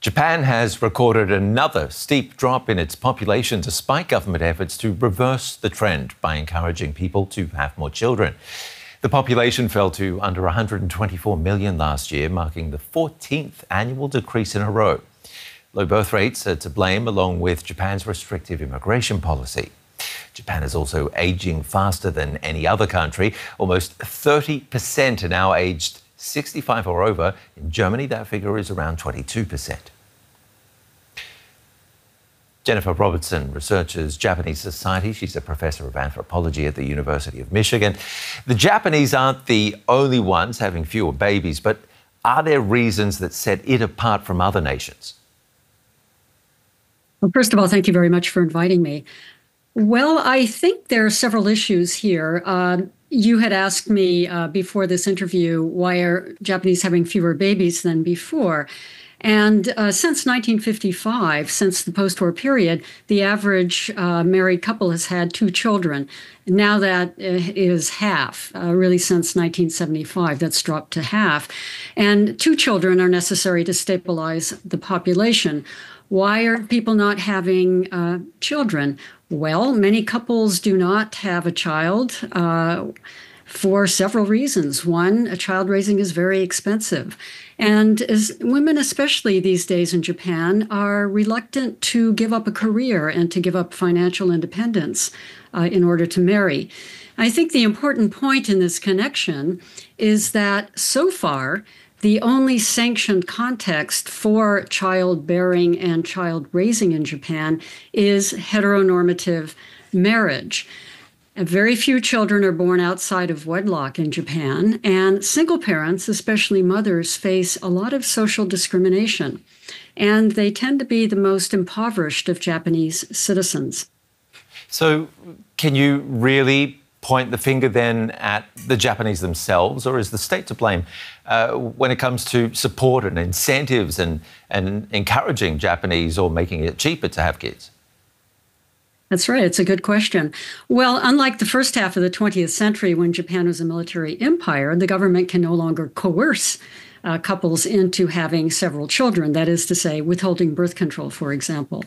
Japan has recorded another steep drop in its population despite government efforts to reverse the trend by encouraging people to have more children. The population fell to under 124 million last year, marking the 14th annual decrease in a row. Low birth rates are to blame, along with Japan's restrictive immigration policy. Japan is also aging faster than any other country. Almost 30% are now aged 65 or over. In Germany, that figure is around 22%. Jennifer Robertson researches Japanese society. She's a professor of anthropology at the University of Michigan. The Japanese aren't the only ones having fewer babies, but are there reasons that set it apart from other nations? Well, first of all, thank you very much for inviting me. Well, I think there are several issues here. You had asked me before this interview, why are Japanese having fewer babies than before? And since 1955, since the post-war period, the average married couple has had 2 children. Now that is half. Really, since 1975, that's dropped to half. And 2 children are necessary to stabilize the population. Why are people not having children? Well, many couples do not have a child for several reasons. One, child raising is very expensive. And as women, especially these days in Japan, are reluctant to give up a career and to give up financial independence in order to marry. I think the important point in this connection is that so far, the only sanctioned context for childbearing and child raising in Japan is heteronormative marriage. Very few children are born outside of wedlock in Japan, and single parents, especially mothers, face a lot of social discrimination, and they tend to be the most impoverished of Japanese citizens. So can you really point the finger then at the Japanese themselves, or is the state to blame when it comes to support and incentives and encouraging Japanese or making it cheaper to have kids? That's right. It's a good question. Well, unlike the first half of the 20th century, when Japan was a military empire, the government can no longer coerce couples into having several children, that is to say, withholding birth control, for example.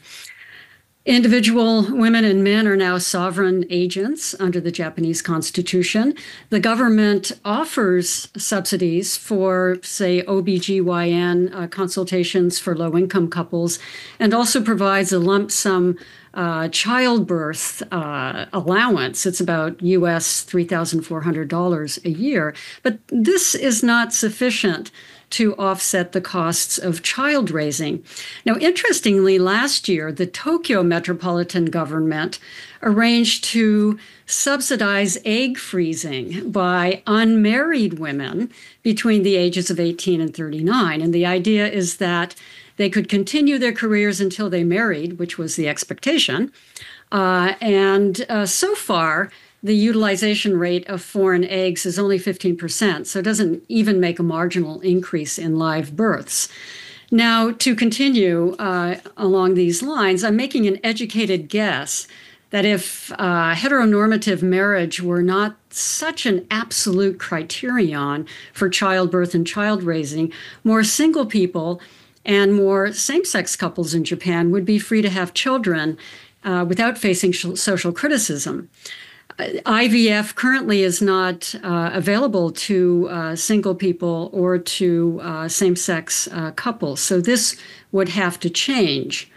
Individual women and men are now sovereign agents under the Japanese constitution. The government offers subsidies for, say, OBGYN consultations for low-income couples, and also provides a lump sum childbirth allowance. It's about US $3,400 a year. But this is not sufficient to offset the costs of child raising. Now, interestingly, last year, the Tokyo metropolitan government arranged to subsidize egg freezing by unmarried women between the ages of 18 and 39. And the idea is that they could continue their careers until they married, which was the expectation. So far, the utilization rate of foreign eggs is only 15%, so it doesn't even make a marginal increase in live births. Now, to continue along these lines, I'm making an educated guess that if heteronormative marriage were not such an absolute criterion for childbirth and child raising, more single people and more same-sex couples in Japan would be free to have children without facing social criticism. IVF currently is not available to single people or to same-sex couples, so this would have to change.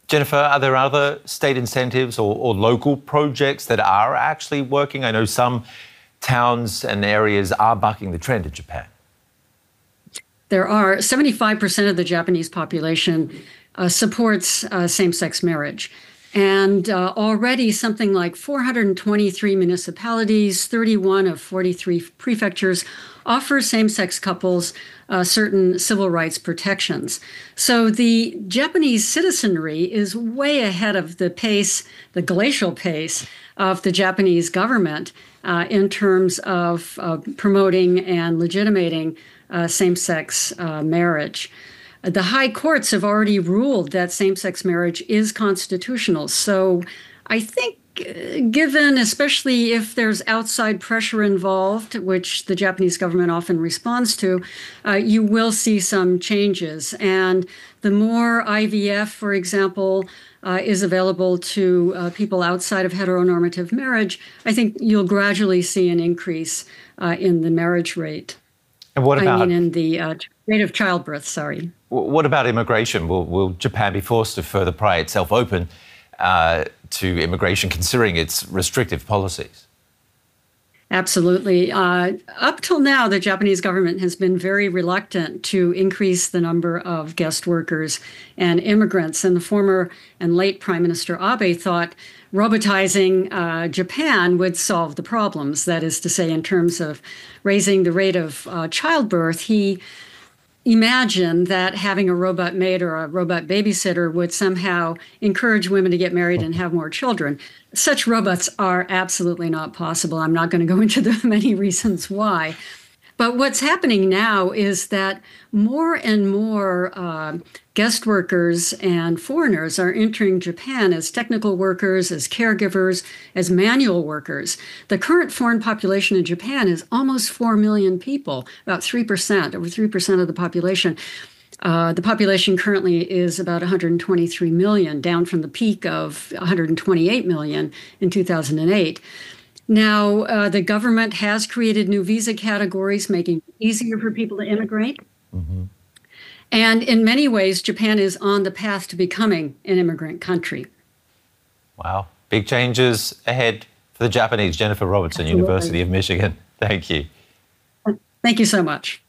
Jennifer, are there other state incentives or local projects that are actually working? I know some towns and areas are bucking the trend in Japan. There are 75% of the Japanese population supports same-sex marriage. And already something like 423 municipalities, 31 of 43 prefectures offer same-sex couples certain civil rights protections. So the Japanese citizenry is way ahead of the pace, the glacial pace of the Japanese government in terms of promoting and legitimating same-sex marriage. The high courts have already ruled that same-sex marriage is constitutional. So I think given, especially if there's outside pressure involved, which the Japanese government often responds to, you will see some changes. And the more IVF, for example, is available to people outside of heteronormative marriage, I think you'll gradually see an increase in the marriage rate. And what about... in the rate of childbirth, sorry. What about immigration? Will Japan be forced to further pry itself open to immigration, considering its restrictive policies? Absolutely. Up till now, the Japanese government has been very reluctant to increase the number of guest workers and immigrants. And the former and late Prime Minister Abe thought robotizing Japan would solve the problems. That is to say, in terms of raising the rate of childbirth, he imagined that having a robot maid or a robot babysitter would somehow encourage women to get married and have more children. Such robots are absolutely not possible. I'm not going to go into the many reasons why. But what's happening now is that more and more guest workers and foreigners are entering Japan as technical workers, as caregivers, as manual workers. The current foreign population in Japan is almost 4 million people, about 3%, over 3% of the population. The population currently is about 123 million, down from the peak of 128 million in 2008. Now, the government has created new visa categories, making it easier for people to immigrate. Mm-hmm. And in many ways, Japan is on the path to becoming an immigrant country. Wow. Big changes ahead for the Japanese. Jennifer Robertson, Absolutely. University of Michigan. Thank you. Thank you so much.